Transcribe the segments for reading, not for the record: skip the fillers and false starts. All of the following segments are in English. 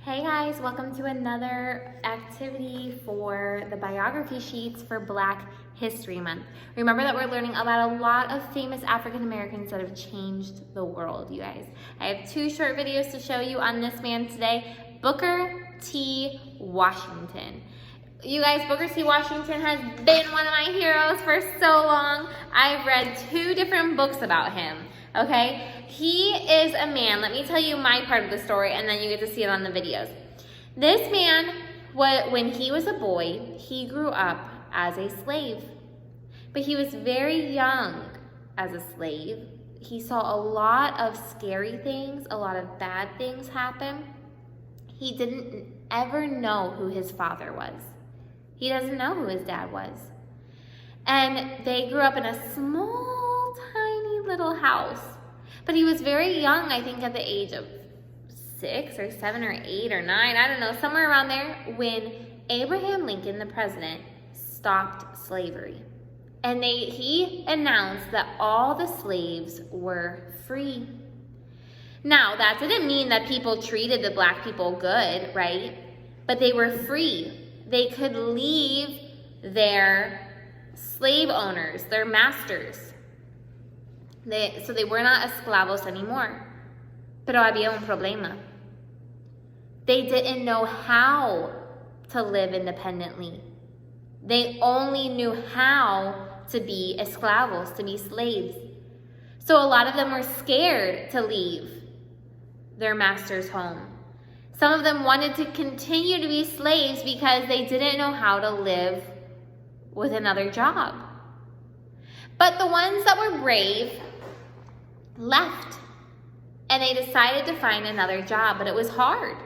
Hey guys, welcome to another activity for the biography sheets for Black History Month. Remember that we're learning about a lot of famous African Americans that have changed the world, you guys. I have two short videos to show you on this man today, Booker T. Washington. You guys, Booker T. Washington has been one of my heroes for so long. I've read two different books about him. Okay, he is a man. Let me tell you my part of the story, and then you get to see it on the videos. This man, when he was a boy, he grew up as a slave. But he was very young as a slave. He saw a lot of scary things, a lot of bad things happen. He didn't ever know who his father was. He doesn't know who his dad was. And they grew up in a small, tiny little house. But he was very young, I think at the age of 6 or 7 or 8 or 9, I don't know, somewhere around there, when Abraham Lincoln, the president, stopped slavery. And he announced that all the slaves were free. Now, that didn't mean that people treated the black people good, right? But they were free. They could leave their slave owners, their masters. So they were not esclavos anymore. Pero había un problema. They didn't know how to live independently. They only knew how to be esclavos, to be slaves. So a lot of them were scared to leave their master's home. Some of them wanted to continue to be slaves because they didn't know how to live with another job. But the ones that were brave left, and they decided to find another job, but it was hard.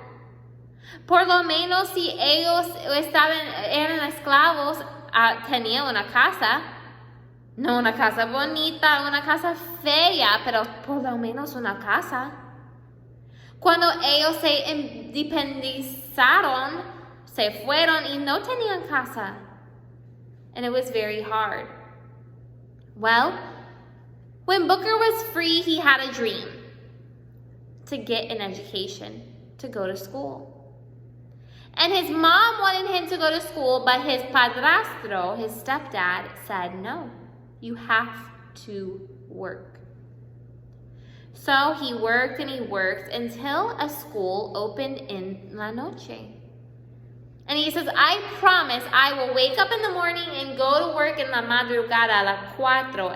Por lo menos si ellos eran esclavos, tenían una casa, no una casa bonita, una casa fea, pero por lo menos una casa. Cuando ellos se independizaron, se fueron y no tenían casa. And it was very hard. Well, when Booker was free, he had a dream to get an education, to go to school. And his mom wanted him to go to school, but his padrastro, his stepdad, said, no, you have to work. So he worked and he worked until a school opened in la noche. And he says, I promise I will wake up in the morning and go to work in la madrugada, a las 4,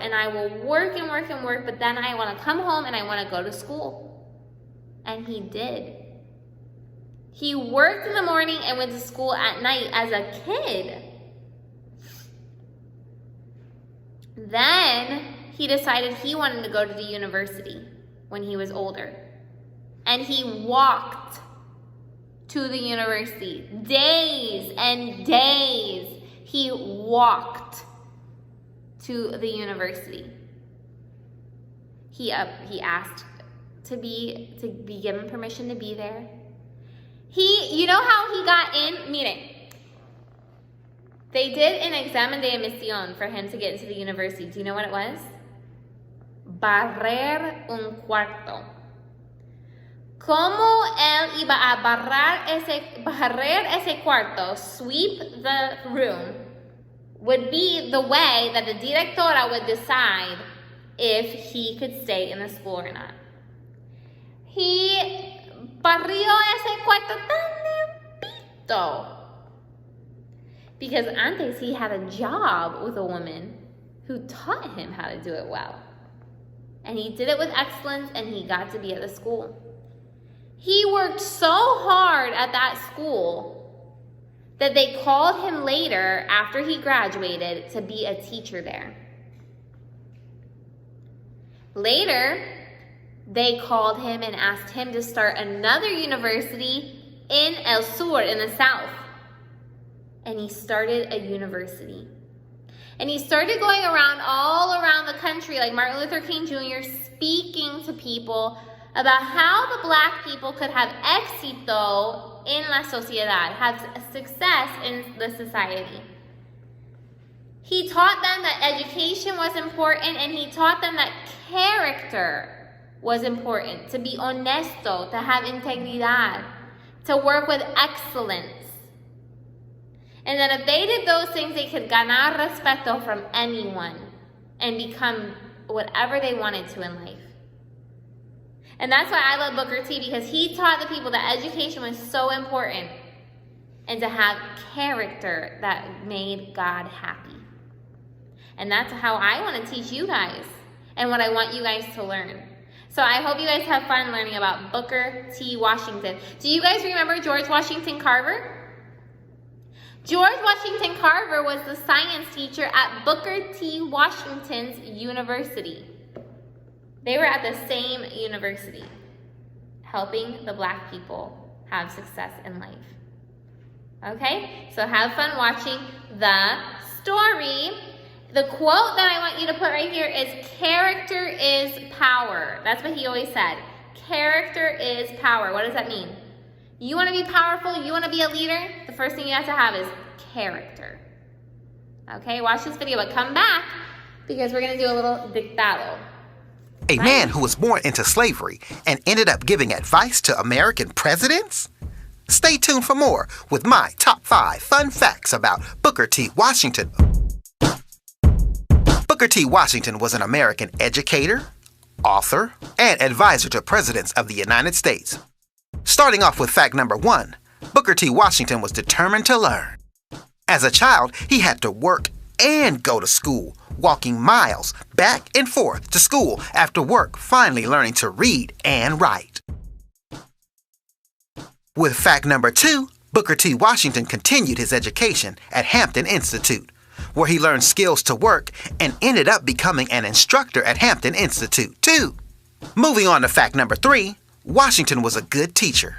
and I will work and work and work, but then I want to come home and I want to go to school. And he did. He worked in the morning and went to school at night as a kid. Then he decided he wanted to go to the university when he was older. And he walked to the university. Days and days he walked to the university. He asked to be given permission to be there. You know how he got in? Miren, they did an examen de admisión for him to get into the university. Do you know what it was? Barrer un cuarto. ¿Cómo él iba a barrer ese cuarto, sweep the room, would be the way that the directora would decide if he could stay in the school or not. He barrió ese cuarto tan limpito because antes he had a job with a woman who taught him how to do it well. And he did it with excellence, and he got to be at the school. He worked so hard at that school that they called him later, after he graduated, to be a teacher there. Later, they called him and asked him to start another university in El Sur, in the south. And he started a university. And he started going around all around the country, like Martin Luther King Jr., speaking to people about how the black people could have éxito en la sociedad, have success in the society. He taught them that education was important, and he taught them that character was important, to be honesto, to have integridad, to work with excellence. And that if they did those things, they could ganar respeto from anyone and become whatever they wanted to in life. And that's why I love Booker T, because he taught the people that education was so important and to have character that made God happy. And that's how I want to teach you guys and what I want you guys to learn. So I hope you guys have fun learning about Booker T. Washington. Do you guys remember George Washington Carver? George Washington Carver was the science teacher at Booker T. Washington's university. They were at the same university, helping the black people have success in life. Okay, so have fun watching the story. The quote that I want you to put right here is, character is power. That's what he always said. Character is power. What does that mean? You want to be powerful? You want to be a leader? The first thing you have to have is character. Okay, watch this video, but come back because we're going to do a little dictado. A man who was born into slavery and ended up giving advice to American presidents? Stay tuned for more with my top 5 fun facts about Booker T. Washington. Booker T. Washington was an American educator, author, and advisor to presidents of the United States. Starting off with fact number 1, Booker T. Washington was determined to learn. As a child, he had to work and go to school, walking miles back and forth to school after work, finally learning to read and write. With fact number 2, Booker T. Washington continued his education at Hampton Institute, where he learned skills to work and ended up becoming an instructor at Hampton Institute, too. Moving on to fact number 3, Washington was a good teacher.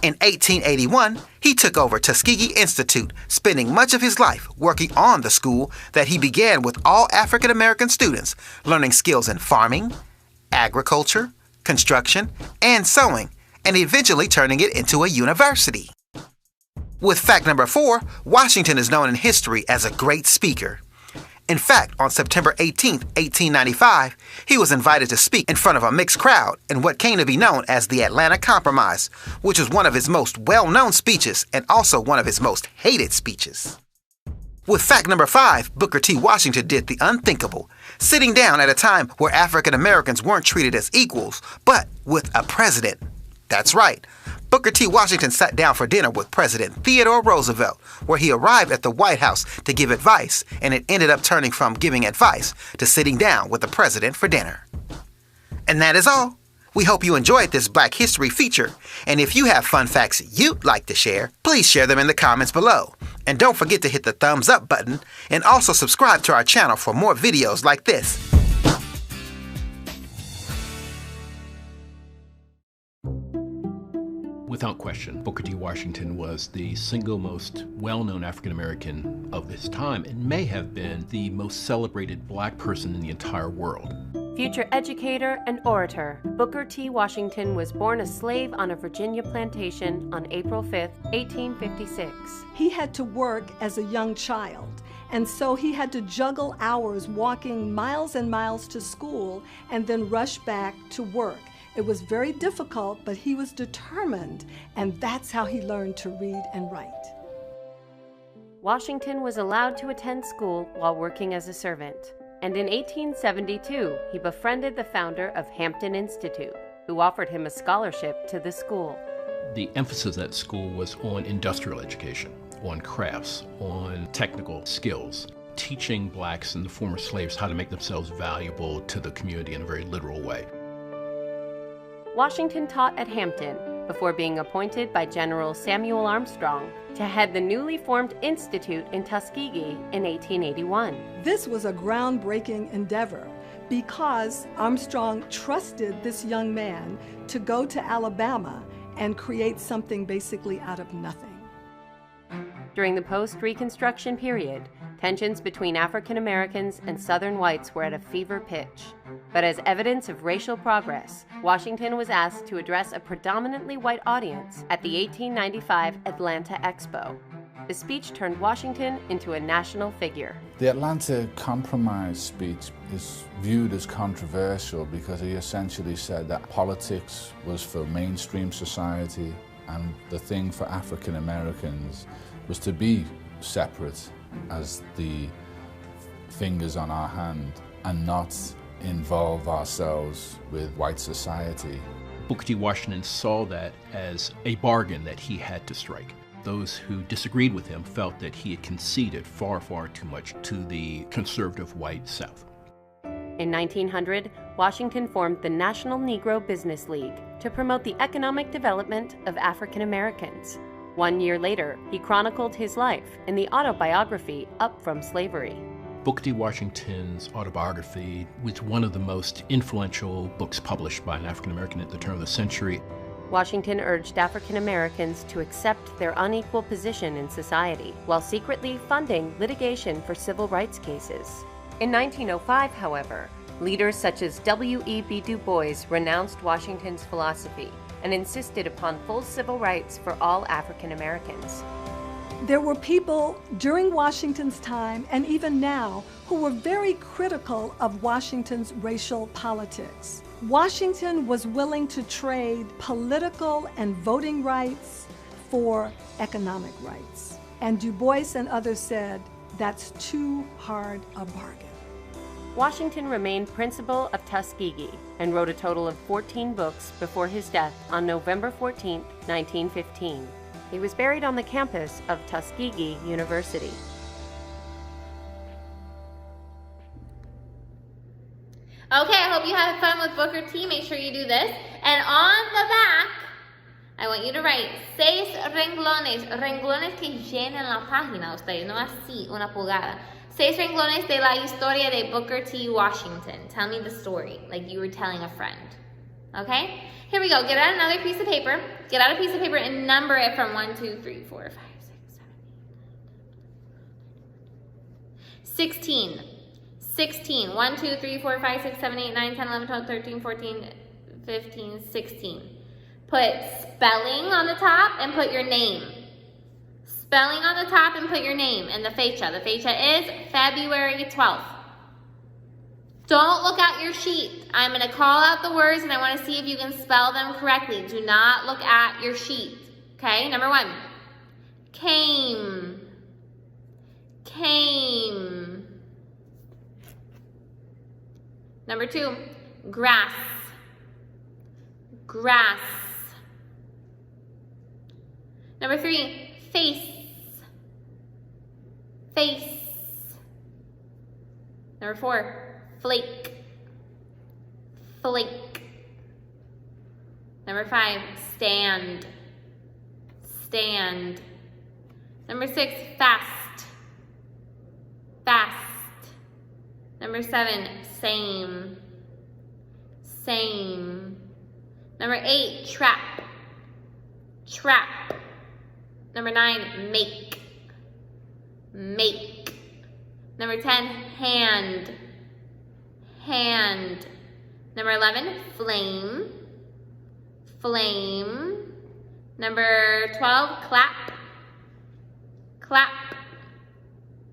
In 1881, he took over Tuskegee Institute, spending much of his life working on the school that he began with all African American students, learning skills in farming, agriculture, construction, and sewing, and eventually turning it into a university. With fact number 4, Washington is known in history as a great speaker. In fact, on September 18, 1895, he was invited to speak in front of a mixed crowd in what came to be known as the Atlanta Compromise, which was one of his most well-known speeches and also one of his most hated speeches. With fact number 5, Booker T. Washington did the unthinkable, sitting down at a time where African Americans weren't treated as equals, but with a president. That's right. Booker T. Washington sat down for dinner with President Theodore Roosevelt, where he arrived at the White House to give advice, and it ended up turning from giving advice to sitting down with the president for dinner. And that is all. We hope you enjoyed this Black History feature, and if you have fun facts you'd like to share, please share them in the comments below. And don't forget to hit the thumbs up button, and also subscribe to our channel for more videos like this. Without question, Booker T. Washington was the single most well-known African American of his time and may have been the most celebrated black person in the entire world. Future educator and orator, Booker T. Washington was born a slave on a Virginia plantation on April 5, 1856. He had to work as a young child, and so he had to juggle hours walking miles and miles to school and then rush back to work. It was very difficult, but he was determined, and that's how he learned to read and write. Washington was allowed to attend school while working as a servant, and in 1872, he befriended the founder of Hampton Institute, who offered him a scholarship to the school. The emphasis at school was on industrial education, on crafts, on technical skills, teaching blacks and the former slaves how to make themselves valuable to the community in a very literal way. Washington taught at Hampton before being appointed by General Samuel Armstrong to head the newly formed institute in Tuskegee in 1881. This was a groundbreaking endeavor because Armstrong trusted this young man to go to Alabama and create something basically out of nothing. During the post-Reconstruction period, tensions between African Americans and Southern whites were at a fever pitch. But as evidence of racial progress, Washington was asked to address a predominantly white audience at the 1895 Atlanta Expo. The speech turned Washington into a national figure. The Atlanta Compromise speech is viewed as controversial because he essentially said that politics was for mainstream society And the thing for African Americans was to be separate as the fingers on our hand and not involve ourselves with white society. Booker T. Washington saw that as a bargain that he had to strike. Those who disagreed with him felt that he had conceded far, far too much to the conservative white South. In 1900, Washington formed the National Negro Business League to promote the economic development of African Americans. 1 year later, he chronicled his life in the autobiography Up From Slavery. Booker T. Washington's autobiography was one of the most influential books published by an African American at the turn of the century. Washington urged African Americans to accept their unequal position in society, while secretly funding litigation for civil rights cases. In 1905, however, leaders such as W.E.B. Du Bois renounced Washington's philosophy and insisted upon full civil rights for all African Americans. There were people during Washington's time, and even now, who were very critical of Washington's racial politics. Washington was willing to trade political and voting rights for economic rights. And Du Bois and others said, that's too hard a bargain. Washington remained principal of Tuskegee and wrote a total of 14 books before his death on November 14, 1915. He was buried on the campus of Tuskegee University. Okay, I hope you had fun with Booker T. Make sure you do this. And on the back, I want you to write 6 renglones. Renglones que llenan la página, ustedes, no así, una pulgada. 6 renglones de la historia de Booker T. Washington. Tell me the story, like you were telling a friend. Okay? Here we go. Get out another piece of paper. Get out a piece of paper and number it from 1, 2, 3, 4, 5, 6, 7, 8, 16. 16. 1, 2, 3, 4, 5, 6, 7, 8, 9, 10, 11, 12, 13, 14, 15, 16. Put spelling on the top and put your name. Spelling on the top and put your name and the fecha. The fecha is February 12th. Don't look at your sheet. I'm going to call out the words and I want to see if you can spell them correctly. Do not look at your sheet. Okay, number 1. Came. Came. Number 2. Grass. Grass. Number 3. Face. Face. Number 4. Flake. Flake. Number 5, stand. Stand. Number 6, fast. Fast. Number 7, same. Same. Number 8, trap. Trap. Number 9, make. Make. Number 10, hand. Hand. Number 11, flame. Flame. Number 12, clap. Clap.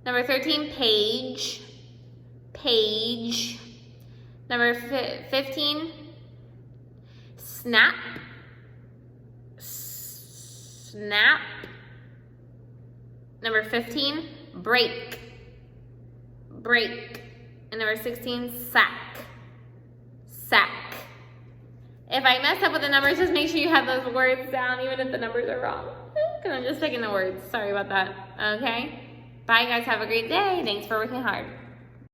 Number 13, page. Page. Number 15, snap. Snap. Number 15, break. Break. And number 16, sack. Sack. If I mess up with the numbers, just make sure you have those words down, even if the numbers are wrong. Because I'm just picking the words. Sorry about that. Okay? Bye, guys. Have a great day. Thanks for working hard.